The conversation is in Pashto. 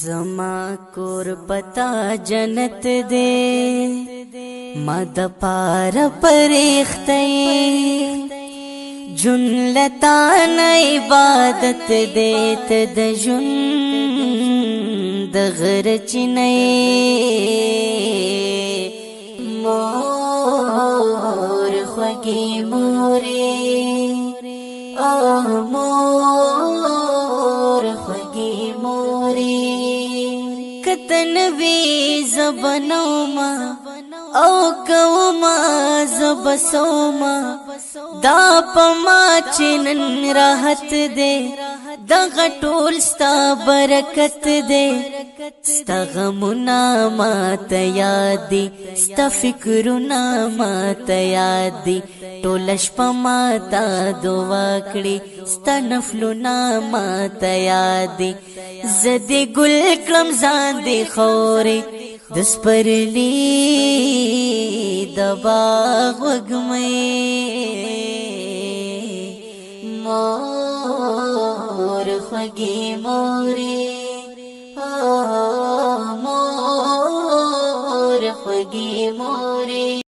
زما کور پتا جنت دے مد پار پریختے جن لتان عبادت دیت د جن دغر چنے مور خوگی موری مور خوگی موری کتن وی زبنو ما او کوما زبسوما دا پما چنن راحت دے دا غټول ستا برکت دے ستا غمنا مات یادی ستا فکرنا مات یادی ټولش پما تا دعا کړي ستا نفلنا مات یادی زدی ګل کلم ځان دی خوري دس پرلی دباغ وگمئی مور خوگی موری